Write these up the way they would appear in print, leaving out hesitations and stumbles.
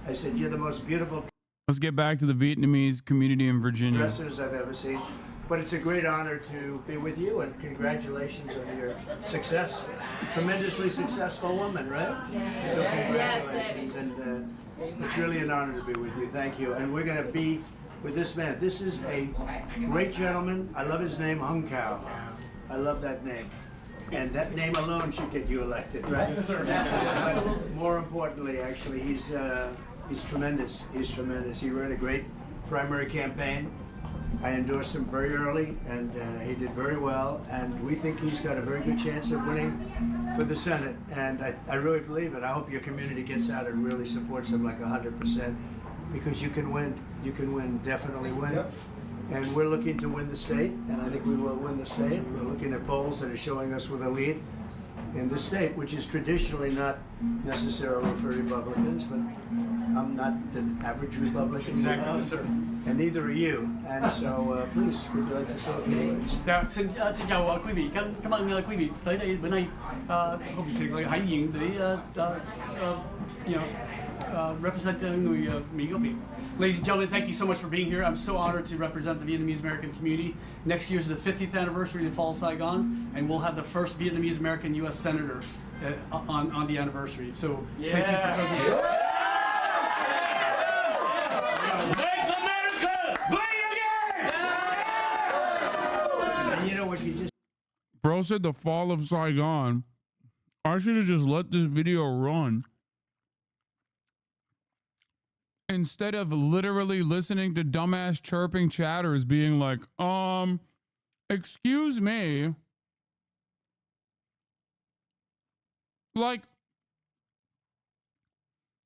I said, you're the most beautiful Let's get back to the Vietnamese community in Virginia. dressers I've ever seen. But it's a great honor to be with you, and congratulations on your success. Tremendously successful woman, right? So congratulations, and it's really an honor to be with you. Thank you. And we're going to be with this man. This is a great gentleman. I love his name, Hung Kao. I love that name. And that name alone should get you elected, right? Yes, sir. But more importantly, actually, he's tremendous. He's tremendous. He ran a great primary campaign. I endorsed him very early, and he did very well. And we think he's got a very good chance of winning for the Senate. And I really believe it. I hope your community gets out and really supports him like 100%, because you can win. You can win, definitely win. Yep. And we're looking to win the state, and I think we will win the state. We're looking at polls that are showing us with a lead in the state, which is traditionally not necessarily for Republicans, but I'm not the average Republican. Exactly, sir. And neither are you. And so, please, we'd like to say a few words. Dạ, xin chào quý vị. Cảm ơn quý vị tới đây bữa nay. Không thể gọi hải diện để represent người Mỹ gốc Việt. Ladies and gentlemen, thank you so much for being here. I'm so honored to represent the Vietnamese American community. Next year is the 50th anniversary of the fall of Saigon, and we'll have the first Vietnamese American U.S. Senator on the anniversary. So thank you for presenting. Make America great again! And you know what you just... Bro said the fall of Saigon. I should have just let this video run, instead of literally listening to dumbass chirping chatters being like, excuse me. Like,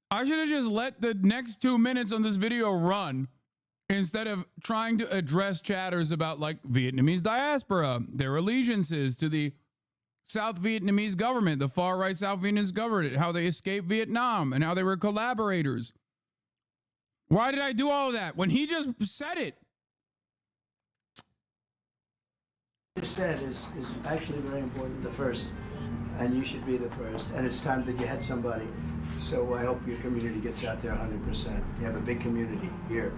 I should have just let the next 2 minutes on this video run instead of trying to address chatters about like Vietnamese diaspora, their allegiances to the South Vietnamese government, the far right South Vietnamese government, how they escaped Vietnam and how they were collaborators. Why did I do all of that when he just said it? What you said is actually very important, the first, and you should be the first, and it's time that you had somebody. So I hope your community gets out there 100%. You have a big community here,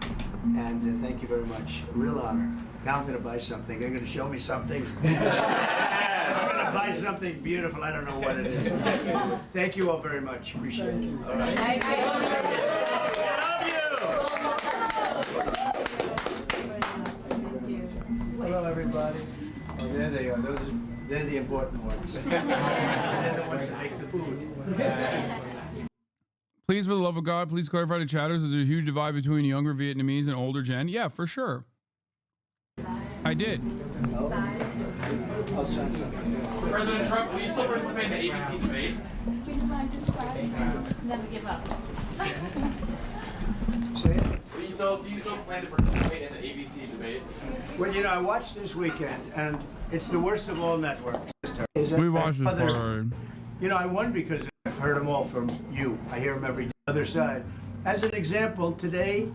and thank you very much. A real honor. Now I'm going to buy something. They're going to show me something. I'm going to buy something beautiful. I don't know what it is. Thank you all very much. Appreciate it. All right. Thank you. Hello, everybody. Oh, there they are. They're the important ones. They're the ones that make the food. Please, for the love of God, please clarify to chatters, there's a huge divide between younger Vietnamese and older gen. Yeah, for sure. I did. Oh. I'll send something. President Trump, will you still participate in the ABC debate? Never give up. Say it. Do you still plan to participate in the ABC debate? Well, you know, I watched this weekend, and it's the worst of all networks. We watched this part. You know, I won because I've heard them all from you. I hear them every other side. As an example, today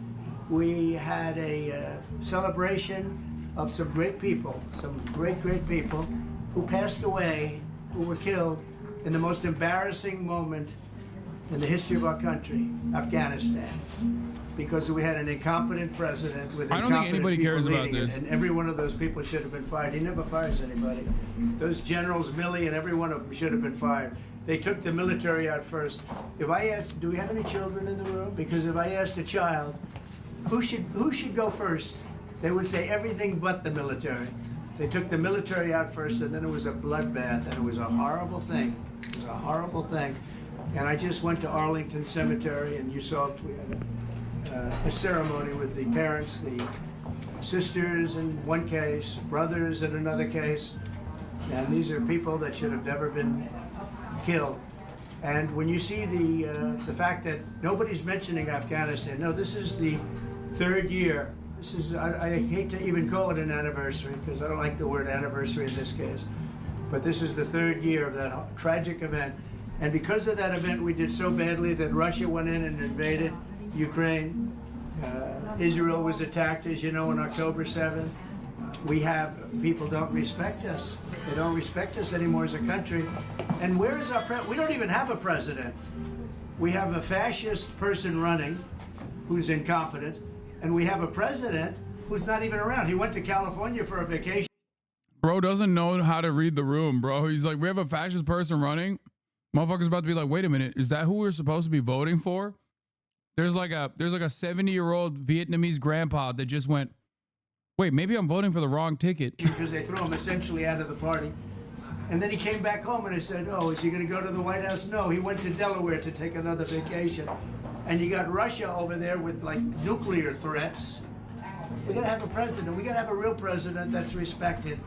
we had a celebration of some great people, some great people who passed away, who were killed in the most embarrassing moment in the history of our country, Afghanistan. Because we had an incompetent president with I don't think anybody cares about this. And every one of those people should have been fired. He never fires anybody. Those generals, Milley, and every one of them should have been fired. They took the military out first. If I asked, do we have any children in the room? Because if I asked a child, who should go first? They would say everything but the military. They took the military out first, and then it was a bloodbath, and it was a horrible thing. It was a horrible thing. And I just went to Arlington Cemetery, and you saw we had a ceremony with the parents, the sisters in one case, brothers in another case. And these are people that should have never been killed. And when you see the fact that nobody's mentioning Afghanistan, no, this is the third year. This is, I hate to even call it an anniversary because I don't like the word anniversary in this case. But this is the third year of that tragic event. And because of that event, we did so badly that Russia went in and invaded Ukraine. Israel was attacked, as you know, on October 7th. We have, people don't respect us. They don't respect us anymore as a country. And where is our president? We don't even have a president. we have a fascist person running who's incompetent, and we have a president who's not even around. He went to California for a vacation. Bro doesn't know how to read the room, bro. He's like, we have a fascist person running. Motherfucker's about to be like, wait a minute, is that who we're supposed to be voting for? There's like a 70-year-old Vietnamese grandpa that just went, wait, maybe I'm voting for the wrong ticket. Because they threw him essentially out of the party. And then he came back home and I said, oh, is he going to go to the White House? No, he went to Delaware to take another vacation. And you got Russia over there with like nuclear threats. We got to have a president. We got to have a real president that's respected.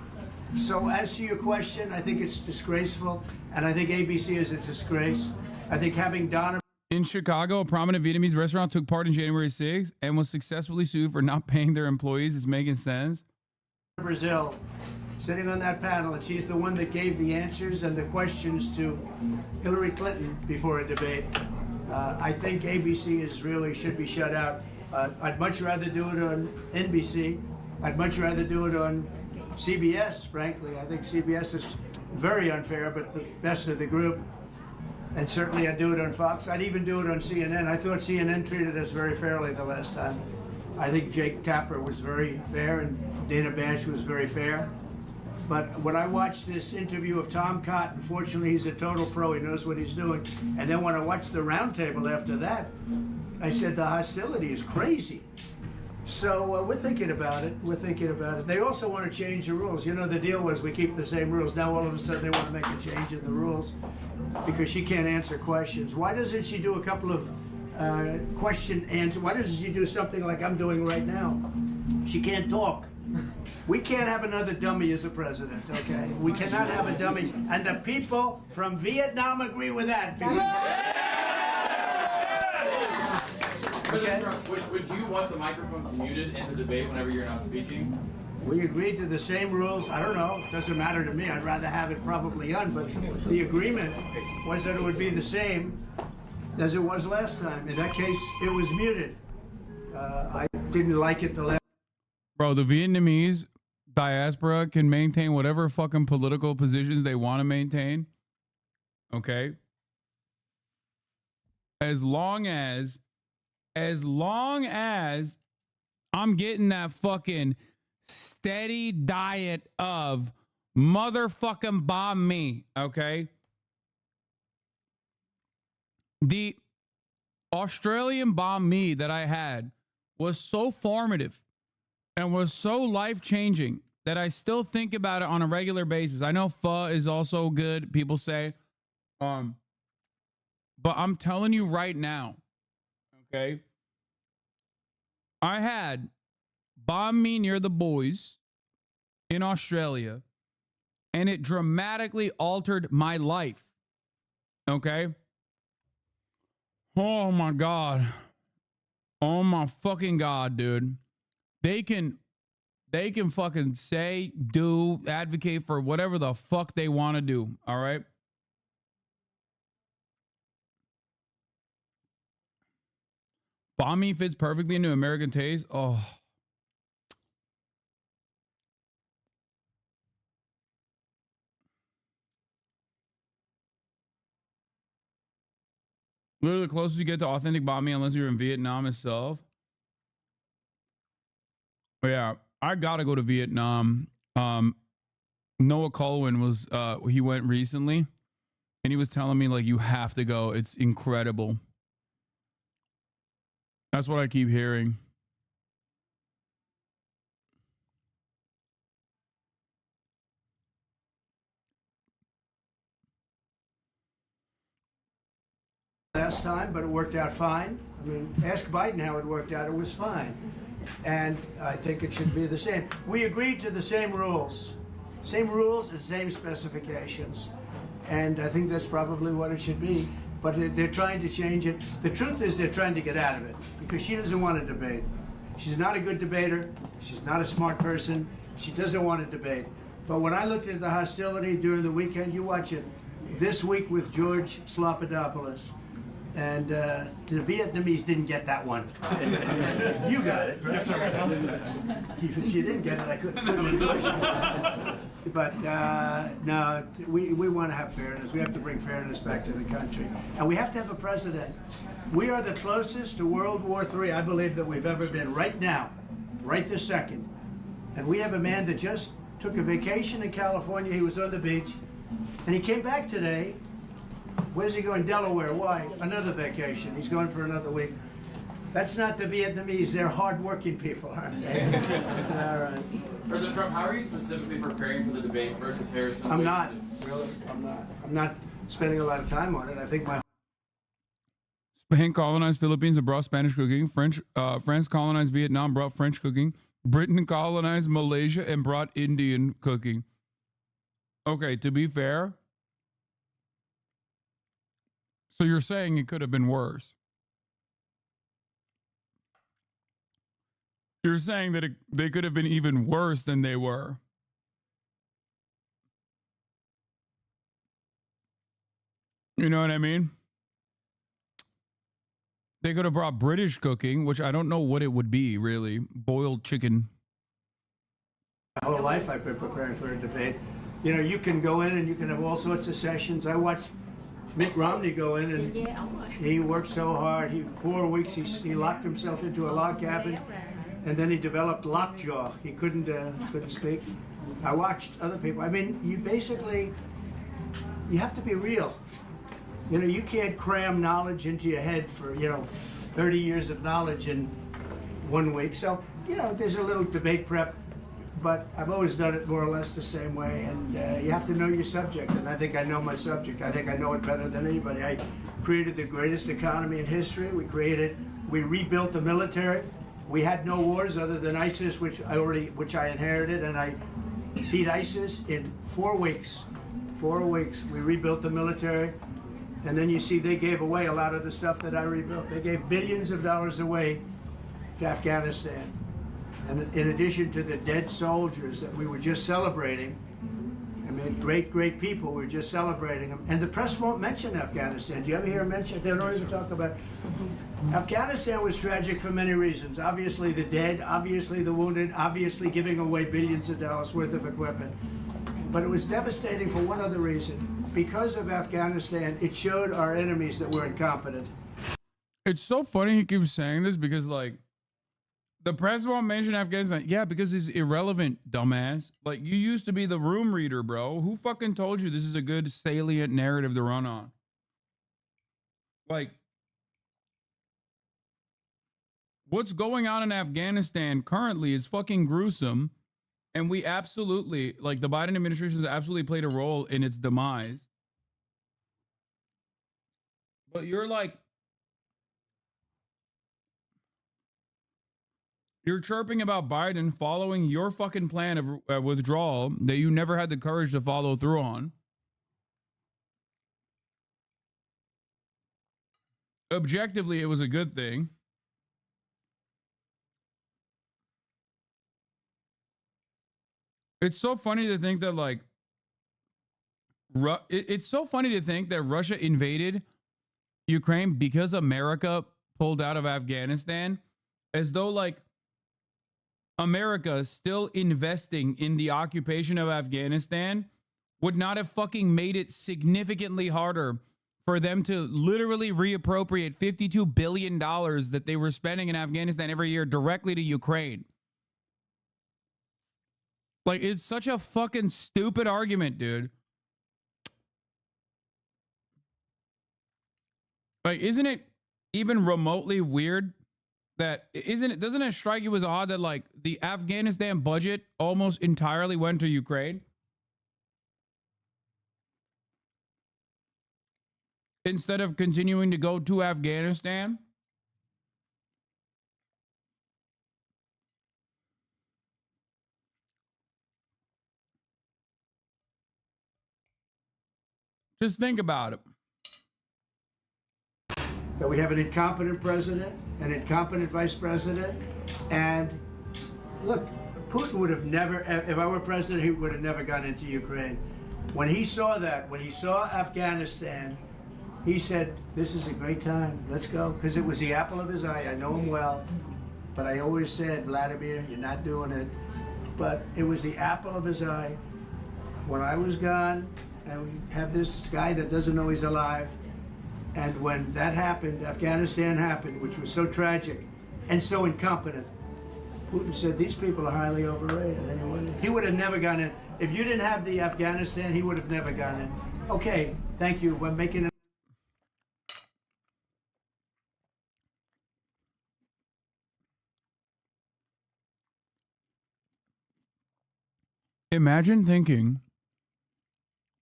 So as to your question, I think it's disgraceful. And I think ABC is a disgrace. I think having Donna... In Chicago, a prominent Vietnamese restaurant took part in January 6th and was successfully sued for not paying their employees. It's making sense. Brazil, sitting on that panel, and she's the one that gave the answers and the questions to Hillary Clinton before a debate. I think ABC should be shut out. I'd much rather do it on NBC. I'd much rather do it on CBS, frankly. I think CBS is very unfair, but the best of the group. And certainly I'd do it on Fox. I'd even do it on CNN. I thought CNN treated us very fairly the last time. I think Jake Tapper was very fair and Dana Bash was very fair. But when I watched this interview of Tom Cotton, fortunately he's a total pro, he knows what he's doing. And then when I watched the roundtable after that, I said the hostility is crazy. So we're thinking about it. We're thinking about it. They also want to change the rules. You know, the deal was we keep the same rules. Now all of a sudden they want to make a change in the rules because she can't answer questions. Why doesn't she do a couple of question answer? Why doesn't she do something like I'm doing right now? She can't talk. We can't have another dummy as a president, okay? We cannot have a dummy. And the people from Vietnam agree with that. President Trump, would you want the microphones muted in the debate whenever you're not speaking? We agreed to the same rules. I don't know. It doesn't matter to me. I'd rather have it probably on, but the agreement was that it would be the same as it was last time. In that case, it was muted. I didn't like it the last. Bro, the Vietnamese diaspora can maintain whatever fucking political positions they want to maintain. Okay? As long as I'm getting that fucking steady diet of motherfucking bomb me, okay? The Australian bomb me that I had was so formative and was so life-changing that I still think about it on a regular basis. I know pho is also good, people say. But I'm telling you right now, okay? I had bomb me near the boys in Australia, and it dramatically altered my life. Okay? Oh my God. Oh my fucking God, dude. They can fucking say, do, advocate for whatever the fuck they want to do. All right? Banh mi fits perfectly into American taste. Oh. Literally the closest you get to authentic banh mi unless you're in Vietnam itself. But yeah, I gotta go to Vietnam. Noah Colwyn was he went recently and he was telling me like you have to go. It's incredible. That's what I keep hearing. Last time, but it worked out fine. I mean, ask Biden how it worked out. It was fine. And I think it should be the same. We agreed to the same rules. Same rules and same specifications. And I think that's probably what it should be. But they're trying to change it. The truth is they're trying to get out of it because she doesn't want to debate. She's not a good debater. She's not a smart person. She doesn't want to debate. But when I looked at the hostility during the weekend, you watch it this week with George Slopadopoulous. And the Vietnamese didn't get that one. You got it, right? Yes, sir. If you didn't get it, I couldn't endorse you. But no, we want to have fairness. We have to bring fairness back to the country. And we have to have a president. We are the closest to World War III, I believe, that we've ever been right now, right this second. And we have a man that just took a vacation in California. He was on the beach. And he came back today. Where's he going? Delaware. Why? Another vacation. He's going for another week. That's not the Vietnamese. They're hard-working people, aren't they? All right. President Trump, how are you specifically preparing for the debate versus Harrison? I'm not. Really? I'm not. I'm not spending a lot of time on it. I think my Spain colonized Philippines and brought Spanish cooking. France colonized Vietnam, brought French cooking. Britain colonized Malaysia and brought Indian cooking. Okay, to be fair, so you're saying it could have been worse. You're saying that they could have been even worse than they were. You know what I mean? They could have brought British cooking, which I don't know what it would be, really. Boiled chicken. whole life I've been preparing for a debate. You know, you can go in and you can have all sorts of sessions. I watched Mitt Romney go in and he worked so hard. 4 weeks he locked himself into a log cabin, and then he developed lockjaw. He couldn't speak. I watched other people. I mean, you have to be real. You know, you can't cram knowledge into your head for 30 years of knowledge in 1 week. So there's a little debate prep. But I've always done it more or less the same way, and you have to know your subject, and I think I know my subject. I think I know it better than anybody. I created the greatest economy in history. We rebuilt the military. We had no wars other than ISIS, which I inherited, and I beat ISIS in 4 weeks. 4 weeks. We rebuilt the military, and then you see they gave away a lot of the stuff that I rebuilt. They gave billions of dollars away to Afghanistan. And in addition to the dead soldiers that we were just celebrating, I mean, great, great people, we were just celebrating them. And the press won't mention Afghanistan. Do you ever hear them mention it? They don't even talk about it. Afghanistan was tragic for many reasons. Obviously the dead, obviously the wounded, obviously giving away billions of dollars worth of equipment. But it was devastating for one other reason. Because of Afghanistan, it showed our enemies that we're incompetent. It's so funny he keeps saying this because, like, the press won't mention Afghanistan. Yeah, because it's irrelevant, dumbass. Like, you used to be the room reader, bro. Who fucking told you this is a good salient narrative to run on? Like, what's going on in Afghanistan currently is fucking gruesome. And we absolutely, like, the Biden administration has absolutely played a role in its demise. But you're like, you're chirping about Biden following your fucking plan of withdrawal that you never had the courage to follow through on. Objectively, it was a good thing. It's so funny to think that, like, it's so funny to think that Russia invaded Ukraine because America pulled out of Afghanistan, as though, like, America still investing in the occupation of Afghanistan would not have fucking made it significantly harder for them to literally reappropriate $52 billion that they were spending in Afghanistan every year directly to Ukraine. Like, it's such a fucking stupid argument, dude. Like, isn't it even remotely weird that doesn't it strike you as odd that, like, the Afghanistan budget almost entirely went to Ukraine instead of continuing to go to Afghanistan? Just think about it. That we have an incompetent president, an incompetent vice president, and look, Putin would have never, if I were president, he would have never gone into Ukraine. When he saw that, when he saw Afghanistan, he said, "This is a great time. Let's go." Because it was the apple of his eye. I know him well, but I always said, "Vladimir, you're not doing it." But it was the apple of his eye. When I was gone, and we have this guy that doesn't know he's alive, and when that happened, Afghanistan happened, which was so tragic and so incompetent, Putin said, "These people are highly overrated." Anyway, he would have never gone in. If you didn't have the Afghanistan, he would have never gone in. Okay, thank you. We're making it. Imagine thinking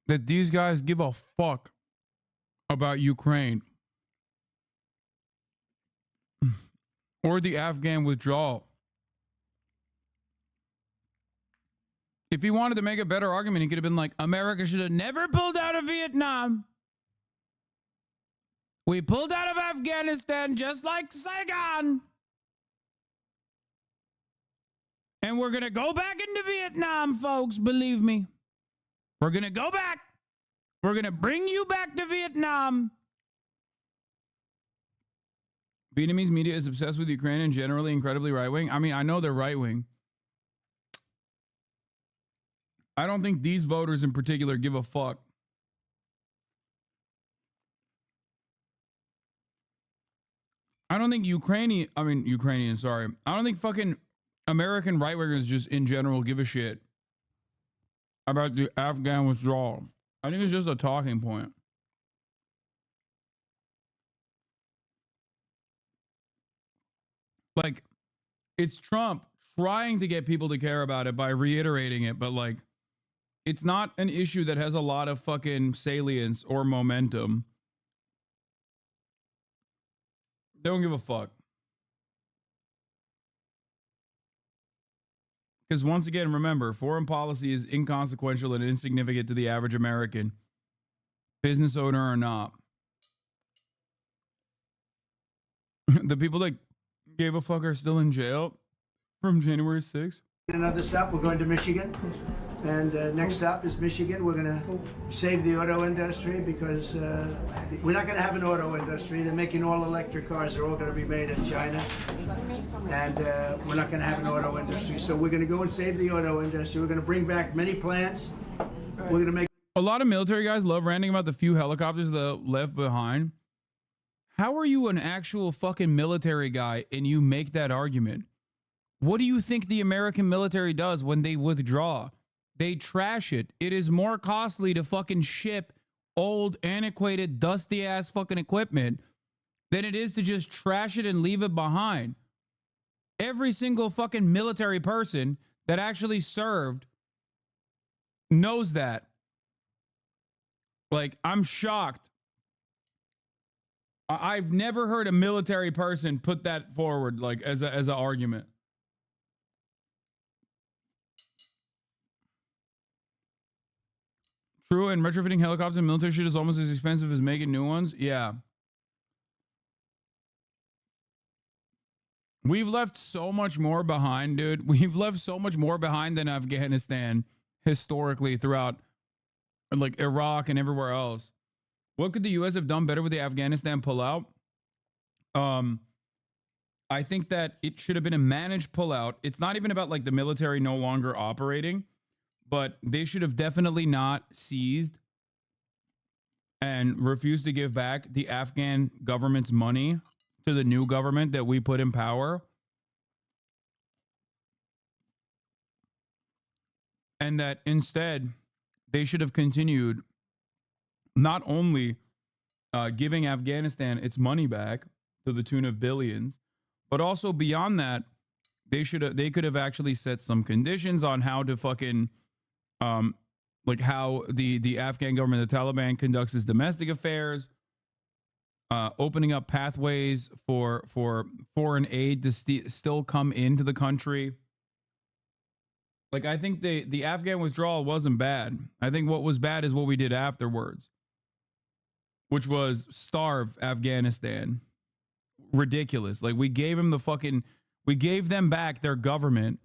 that these guys give a fuck about Ukraine or the Afghan withdrawal. If he wanted to make a better argument, he could have been like, America should have never pulled out of Vietnam. We pulled out of Afghanistan just like Saigon. And we're going to go back into Vietnam, folks. Believe me. We're going to go back. We're going to bring you back to Vietnam. Vietnamese media is obsessed with Ukraine and generally incredibly right-wing. I mean, I know they're right-wing. I don't think these voters in particular give a fuck. I don't think Ukrainians, sorry. I don't think fucking American right-wingers just in general give a shit about the Afghan withdrawal. I think it's just a talking point. Like, it's Trump trying to get people to care about it by reiterating it, but like, it's not an issue that has a lot of fucking salience or momentum. They don't give a fuck. Because once again, remember, foreign policy is inconsequential and insignificant to the average American, business owner or not. The people that gave a fuck are still in jail from January 6th. Another stop, we're going to Michigan. And next stop is Michigan. We're going to save the auto industry because we're not going to have an auto industry. They're making all electric cars. They're all going to be made in China. And we're not going to have an auto industry. So we're going to go and save the auto industry. We're going to bring back many plants. We're going to make... A lot of military guys love ranting about the few helicopters that left behind. How are you an actual fucking military guy and you make that argument? What do you think the American military does when they withdraw? They trash it. It is more costly to fucking ship old, antiquated, dusty ass fucking equipment than it is to just trash it and leave it behind. Every single fucking military person that actually served knows that. Like, I'm shocked. I've never heard a military person put that forward, like, as an argument. True, and retrofitting helicopters and military shit is almost as expensive as making new ones. Yeah. We've left so much more behind, dude. We've left so much more behind than Afghanistan historically throughout, like, Iraq and everywhere else. What could the U.S. have done better with the Afghanistan pullout? I think that it should have been a managed pullout. It's not even about, like, the military no longer operating. But they should have definitely not seized and refused to give back the Afghan government's money to the new government that we put in power. And that instead, they should have continued not only giving Afghanistan its money back to the tune of billions, but also beyond that, they could have actually set some conditions on how to fucking... like how the Afghan government, the Taliban, conducts its domestic affairs, opening up pathways for foreign aid to still come into the country. Like, I think the Afghan withdrawal wasn't bad. I think what was bad is what we did afterwards, which was starve Afghanistan. Ridiculous. Like, we gave them back their government,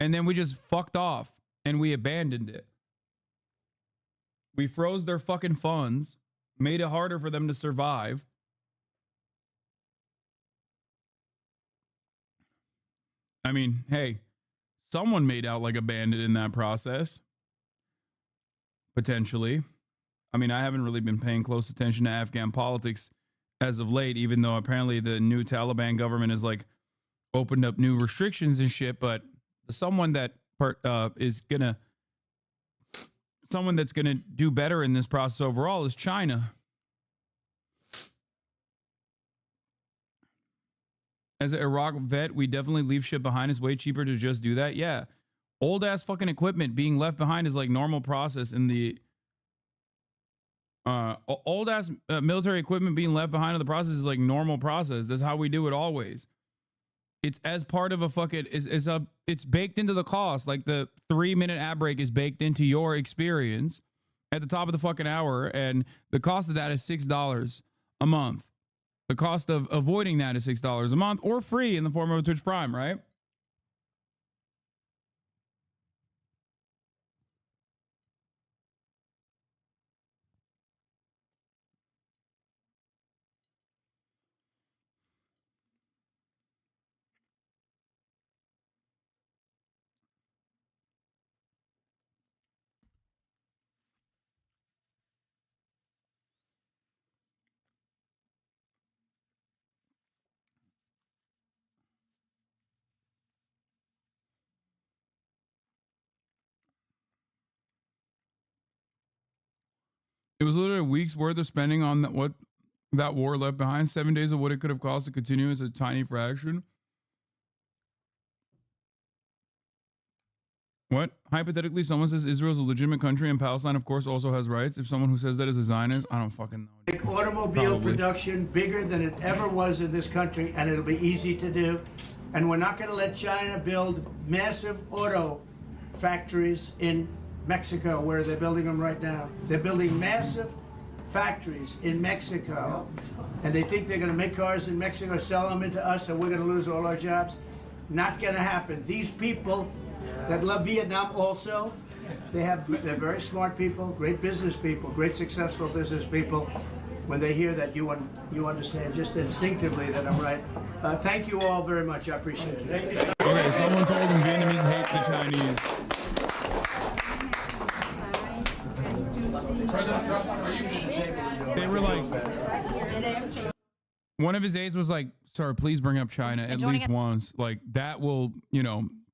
and then we just fucked off. And we abandoned it. We froze their fucking funds made it harder for them to survive. I mean, hey, someone made out like a bandit in that process. Potentially. I mean, I haven't really been paying close attention to Afghan politics as of late, even though apparently the new Taliban government has like opened up new restrictions and shit. But someone that someone that's gonna do better in this process overall is China. As an Iraq vet, we definitely leave shit behind. It's way cheaper to just do that. Yeah. Old ass fucking equipment being left behind is like normal process in the old ass military equipment being left behind in the process is like normal process. That's how we do it always. It's as part of a fucking it's baked into the cost. Like the 3-minute ad break is baked into your experience at the top of the fucking hour, and the cost of that is $6 a month. The cost of avoiding that is $6 a month, or free in the form of a Twitch Prime, right? It was literally a week's worth of spending on what that war left behind. 7 days of what it could have cost to continue is a tiny fraction. What? Hypothetically, someone says Israel's a legitimate country and Palestine, of course, also has rights. If someone who says that is a Zionist, I don't fucking know. Make automobile production bigger than it ever was in this country, and it'll be easy to do. And we're not going to let China build massive auto factories in Mexico, where they're building them right now. They're building massive factories in Mexico, and they think they're going to make cars in Mexico, sell them into us, and we're going to lose all our jobs. Not going to happen. These people that love Vietnam also, they're very smart people, great business people, great successful business people. When they hear that, you understand just instinctively that I'm right. Thank you all very much. I appreciate it. Okay, someone told them Vietnamese hate the Chinese. They were like, one of his aides was like, "Sir, please bring up China at least once. Like that will,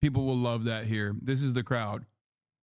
people will love that here. This is the crowd."